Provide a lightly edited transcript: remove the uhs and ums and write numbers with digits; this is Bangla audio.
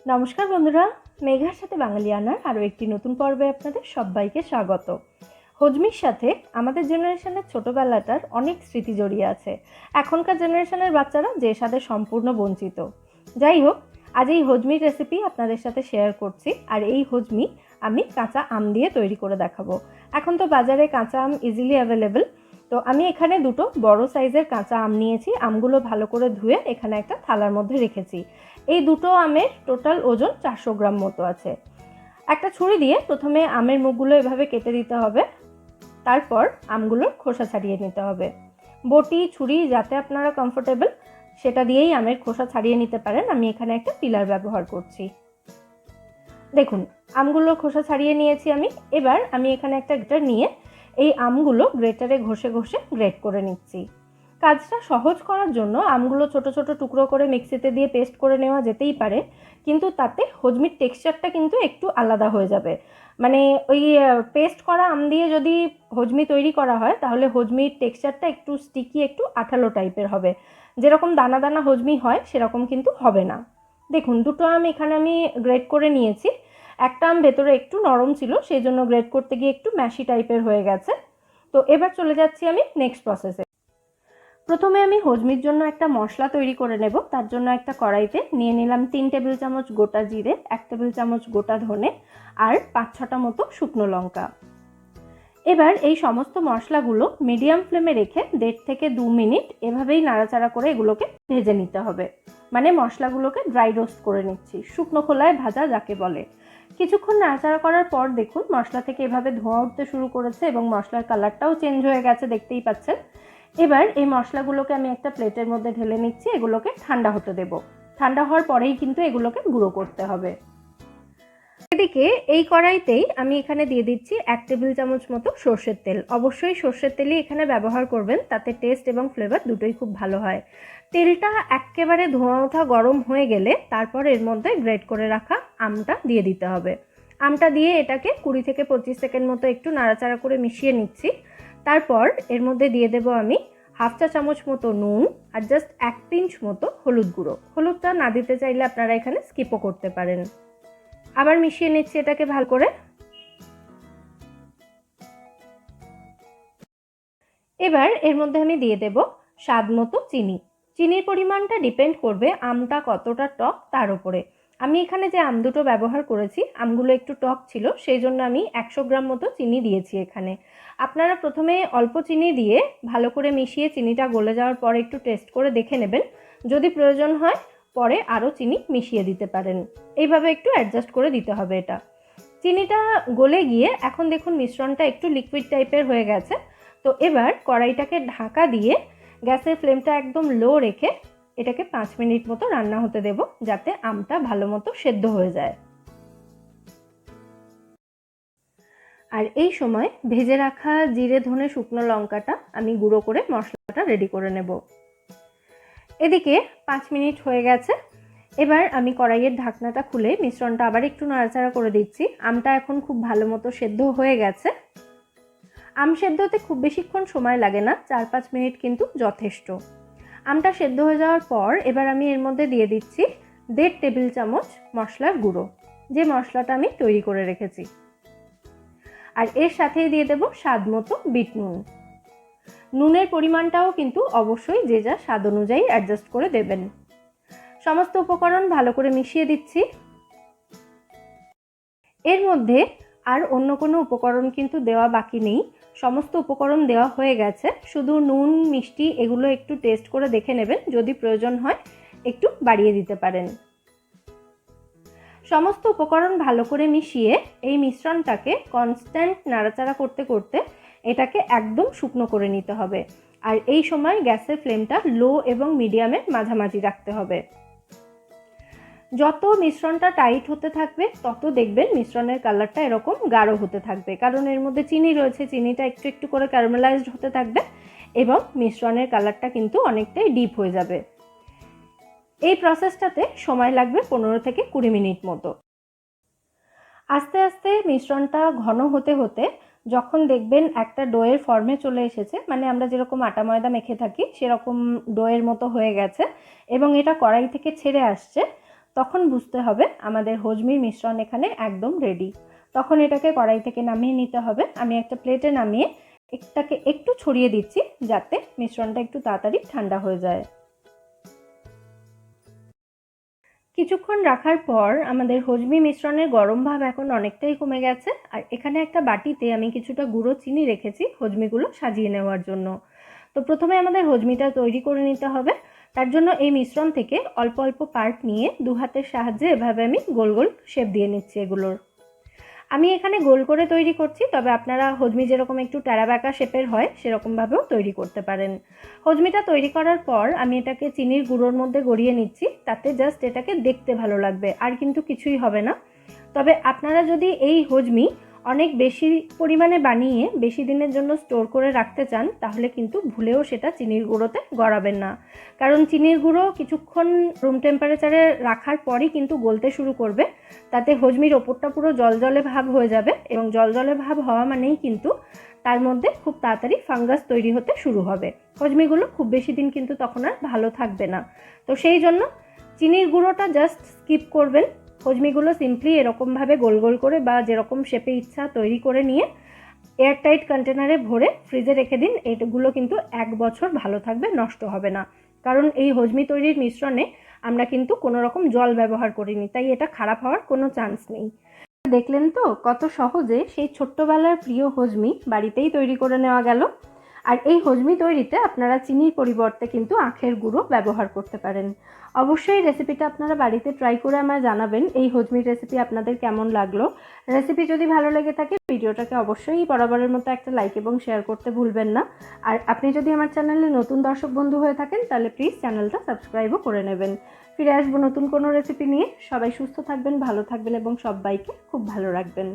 নমস্কার বন্ধুরা, মেঘার সাথে বাঙালিয়ানার আরও একটি নতুন পর্বে আপনাদের সবাইকে স্বাগত। হজমির সাথে আমাদের জেনারেশনের ছোটোবেলাটার অনেক স্মৃতি জড়িয়ে আছে। এখনকার জেনারেশনের বাচ্চারা যে স্বাদে সম্পূর্ণ বঞ্চিত। যাই হোক, আজ এই হজমির রেসিপি আপনাদের সাথে শেয়ার করছি। আর এই হজমি আমি কাঁচা আম দিয়ে তৈরি করে দেখাবো। এখন তো বাজারে কাঁচা আম ইজিলি অ্যাভেলেবেল। তো আমি এখানে দুটো বড় সাইজের কাঁচা আম নিয়েছি। আমগুলো ভালো করে ধুয়ে এখানে একটা থালার মধ্যে রেখেছি। এই দুটো আমের টোটাল ওজন 400 গ্রাম মতো আছে। একটা ছুরি দিয়ে প্রথমে আমের মুখগুলো এভাবে কেটে দিতে হবে। তারপর আমগুলোর খোসা ছাড়িয়ে নিতে হবে। বটি, ছুরি যাতে আপনারা কমফোর্টেবল সেটা দিয়েই আমের খোসা ছাড়িয়ে নিতে পারেন। আমি এখানে একটা পিলার ব্যবহার করছি। দেখুন, আমগুলোর খোসা ছাড়িয়ে নিয়েছি আমি। এবার আমি এখানে একটা গ্রেটার নিয়ে এই আমগুলো গ্রেটারে ঘষে ঘষে গ্রেট করে নিচ্ছি। কাজটা সহজ করার জন্য আমগুলো ছোট ছোট টুকরো করে মিক্সিতে দিয়ে পেস্ট করে নেওয়া যেতেই পারে, কিন্তু তাতে হজমির টেক্সচারটা কিন্তু একটু আলাদা হয়ে যাবে। মানে ওই পেস্ট করা আম দিয়ে যদি হজমি তৈরি করা হয় তাহলে হজমির টেক্সচারটা একটু স্টিকি, একটু আঠালো টাইপের হবে। যেরকম দানা দানা হজমি হয় সেরকম কিন্তু হবে না। দেখুন, দুটো আম এখানে আমি গ্রেট করে নিয়েছি। একটা আম ভেতরে একটু নরম ছিল, সেই জন্য গ্রেট করতে গিয়ে একটু ম্যাশি টাইপের হয়ে গেছে। তো এবার চলে যাচ্ছি আমি নেক্সট প্রসেসে। প্রথমে আমি হজমির জন্য একটা মশলা তৈরি করে নেব। তার জন্য একটা কড়াইতে নিয়ে নিলাম 3 টেবিল চামচ গোটা জিরে, 1 টেবিল চামচ গোটা ধনে আর 5-6টা মতো শুকনো লঙ্কা। এবার এই সমস্ত মশলাগুলো মিডিয়াম ফ্লেমে রেখে 1.5 থেকে 2 মিনিট এভাবেই নাড়াচাড়া করে এগুলোকে ভেজে নিতে হবে। মানে মশলাগুলোকে ড্রাই রোস্ট করে নিচ্ছি, শুকনো খোলায় ভাজা যাকে বলে। কিছুক্ষণ নাড়াচাড়া করার পর দেখুন মশলা থেকে এভাবে ধোঁয়া উঠতে শুরু করেছে এবং মশলার কালারটাও চেঞ্জ হয়ে গেছে, দেখতেই পাচ্ছেন। এবার এই মশলাগুলোকে আমি একটা প্লেটের মধ্যে ঢেলে নিচ্ছি। এগুলোকে ঠান্ডা হতে দেব। ঠান্ডা হওয়ার পরেই কিন্তু এগুলোকে গুঁড়ো করতে হবে। এদিকে এই কড়াইতেই আমি এখানে দিয়ে দিচ্ছি 1 টেবিল চামচ মতো সর্ষের তেল। অবশ্যই সর্ষের তেলই এখানে ব্যবহার করবেন, তাতে টেস্ট এবং ফ্লেভার দুটোই খুব ভালো হয়। তেলটা একেবারে ধোঁয়া ওঠা গরম হয়ে গেলে তারপর এর মধ্যে গ্রেট করে রাখা আমটা দিয়ে দিতে হবে। আমটা দিয়ে এটাকে 20 থেকে 25 সেকেন্ড মতো একটু নাড়াচাড়া করে মিশিয়ে নিচ্ছি। তারপর এর মধ্যে দিয়ে দেব আমি 1/2 চা চামচ মতো নুন আর জাস্ট 1 পিঞ্চ মতো হলুদ গুঁড়ো। হলুদটা না দিতে চাইলে আপনারা এখানে স্কিপও করতে পারেন। আবার মিশিয়ে নিচ্ছি এটাকে ভালো করে। এবার এর মধ্যে আমি দিয়ে দেব স্বাদ মতো চিনি। চিনির পরিমাণটা ডিপেন্ড করবে আমটা কতটা টক তার উপরে। আমি এখানে যে আম দুটো ব্যবহার করেছি আমগুলো একটু টক ছিল, সেই জন্য আমি 100 গ্রাম মতো চিনি দিয়েছি এখানে। আপনারা প্রথমে অল্প চিনি দিয়ে ভালো করে মিশিয়ে চিনিটা গলে যাওয়ার পর একটু টেস্ট করে দেখে নেবেন। যদি প্রয়োজন হয় পরে আরও চিনি মিশিয়ে দিতে পারেন। এইভাবে একটু অ্যাডজাস্ট করে দিতে হবে এটা। চিনিটা গলে গিয়ে এখন দেখুন মিশ্রণটা একটু লিকুইড টাইপের হয়ে গেছে। তো এবার কড়াইটাকে ঢাকা দিয়ে গ্যাসের ফ্লেমটা একদম লো রেখে এটাকে 5 মিনিট মতো রান্না হতে দেব, যাতে আমটা ভালো মতো সেদ্ধ হয়ে যায়। আর এই সময় ভেজে রাখা জিরে, ধনে, শুকনো লঙ্কাটা আমি গুঁড়ো করে মশলাটা রেডি করে নেব। এদিকে 5 মিনিট হয়ে গেছে। এবার আমি কড়াইয়ের ঢাকনাটা খুলে মিশ্রণটা আবার একটু নাড়াচাড়া করে দিচ্ছি। আমটা এখন খুব ভালো মতো সেদ্ধ হয়ে গেছে। আম সেদ্ধ হতে খুব বেশিক্ষণ সময় লাগে না, 4-5 মিনিট কিন্তু যথেষ্ট। আমটা সেদ্ধ হয়ে যাওয়ার পর এবার আমি এর মধ্যে দিয়ে দিচ্ছি 1.5 টেবিল চামচ মশলার গুঁড়ো, যে মশলাটা আমি তৈরি করে রেখেছি। আর এর সাথেই দিয়ে দেব স্বাদ মতো বিট নুন। নুনের পরিমাণটাও কিন্তু অবশ্যই যে যা স্বাদ অনুযায়ী অ্যাডজাস্ট করে দেবেন। সমস্ত উপকরণ ভালো করে মিশিয়ে দিচ্ছি। এর মধ্যে আর অন্য কোনো উপকরণ কিন্তু দেওয়া বাকি নেই, সমস্ত উপকরণ দেওয়া হয়ে গেছে। শুধু নুন, মিষ্টি এগুলো একটু টেস্ট করে দেখে নেবেন, যদি প্রয়োজন হয় একটু বাড়িয়ে দিতে পারেন। সমস্ত উপকরণ ভালো করে মিশিয়ে এই মিশ্রণটাকে কনস্ট্যান্ট নাড়াচাড়া করতে করতে এটাকে একদম শুকনো করে নিতে হবে। আর এই সময় গ্যাসের ফ্লেমটা লো এবং মিডিয়ামের মাঝামাঝি রাখতে হবে। যত মিশ্রণটা টাইট হতে থাকবে তত দেখবেন মিশ্রণের কালারটা এরকম গাঢ় হতে থাকবে, কারণ এর মধ্যে চিনি রয়েছে। চিনিটা একটু একটু করে ক্যারামেলাইজড হতে থাকবে এবং মিশ্রণের কালারটা কিন্তু অনেকটাই ডিপ হয়ে যাবে। এই প্রসেসটাতে সময় লাগবে 15 থেকে 20 মিনিট মতো। আস্তে আস্তে মিশ্রণটা ঘন হতে হতে যখন দেখবেন একটা ডোয়ের ফর্মে চলে এসেছে, মানে আমরা যেরকম আটা ময়দা মেখে থাকি সেরকম ডোয়ের মতো হয়ে গেছে এবং এটা কড়াই থেকে ছেড়ে আসছে, তখন বুঝতে হবে আমাদের হজমির মিশ্রণ এখানে একদম রেডি। তখন এটাকে কড়াই থেকে নামিয়ে নিতে হবে। আমি একটা প্লেটে নামিয়ে এটাকে একটু ছড়িয়ে দিচ্ছি যাতে মিশ্রণটা একটু তাড়াতাড়ি ঠান্ডা হয়ে যায়। কিছুক্ষণ রাখার পর আমাদের হজমি মিশ্রণের গরম ভাব এখন অনেকটাই কমে গেছে। আর এখানে একটা বাটিতে আমি কিছুটা গুঁড়ো চিনি রেখেছি হজমিগুলো সাজিয়ে নেওয়ার জন্য। তো প্রথমে আমাদের হজমিটা তৈরি করে নিতে হবে। তার জন্য এই মিশ্রণ থেকে অল্প অল্প পার্ট নিয়ে দু হাতের সাহায্যে এভাবে আমি গোল গোল শেপ দিয়ে নিচ্ছি এগুলোর। আমি এখানে গোল করে তৈরি করছি, তবে আপনারা হজমি যেরকম একটু ট্যাড়াবাঁকা শেপের হয় সেরকমভাবেও তৈরি করতে পারেন। হজমিটা তৈরি করার পর আমি এটাকে চিনির গুঁড়োর মধ্যে গড়িয়ে নিচ্ছি, তাতে জাস্ট এটাকে দেখতে ভালো লাগবে, আর কিন্তু কিছুই হবে না। তবে আপনারা যদি এই হজমি অনেক বেশি পরিমাণে বানিয়ে বেশি দিনের জন্য স্টোর করে রাখতে চান তাহলে কিন্তু ভুলেও সেটা চিনির গুঁড়োতে গড়াবেন না, কারণ চিনির গুঁড়ো কিছুক্ষণ রুম টেম্পারেচারে রাখার পরই কিন্তু গলতে শুরু করবে। তাতে হজমির ওপরটা পুরো জলজলে ভাব হয়ে যাবে, এবং জলজলে ভাব হওয়া মানেই কিন্তু তার মধ্যে খুব তাড়াতাড়ি ফাঙ্গাস তৈরি হতে শুরু হবে। হজমিগুলো খুব বেশি দিন কিন্তু তখন আর ভালো থাকবে না। তো সেই জন্য চিনির গুঁড়োটা জাস্ট স্কিপ করবেন। হজমিগুলো সিম্পলি এরকমভাবে গোল গোল করে বা যেরকম শেপে ইচ্ছা তৈরি করে নিয়ে এয়ারটাইট কন্টেনারে ভরে ফ্রিজে রেখে দিন। এগুলো কিন্তু 1 বছর ভালো থাকবে, নষ্ট হবে না, কারণ এই হজমি তৈরির মিশ্রণে আমরা কিন্তু কোনো রকম জল ব্যবহার করিনি, তাই এটা খারাপ হওয়ার কোনো চান্স নেই। দেখলেন তো কত সহজে সেই ছোট্টবেলার প্রিয় হজমি বাড়িতেই তৈরি করে নেওয়া গেল। আর এই হজমি তৈরিতে আপনারা চিনির পরিবর্তে কিন্তু আখের গুঁড়ো ব্যবহার করতে পারেন। অবশ্যই রেসিপিটা আপনারা বাড়িতে ট্রাই করে আমায় জানাবেন এই হজমির রেসিপি আপনাদের কেমন লাগলো। রেসিপি যদি ভালো লেগে থাকে ভিডিওটাকে অবশ্যই বরাবরের মতো একটা লাইক এবং শেয়ার করতে ভুলবেন না। আর আপনি যদি আমার চ্যানেলে নতুন দর্শক বন্ধু হয়ে থাকেন তাহলে প্লিজ চ্যানেলটা সাবস্ক্রাইবও করে নেবেন। ফিরে আসবো নতুন কোনো রেসিপি নিয়ে। সবাই সুস্থ থাকবেন, ভালো থাকবেন এবং সবাইকে খুব ভালো রাখবেন।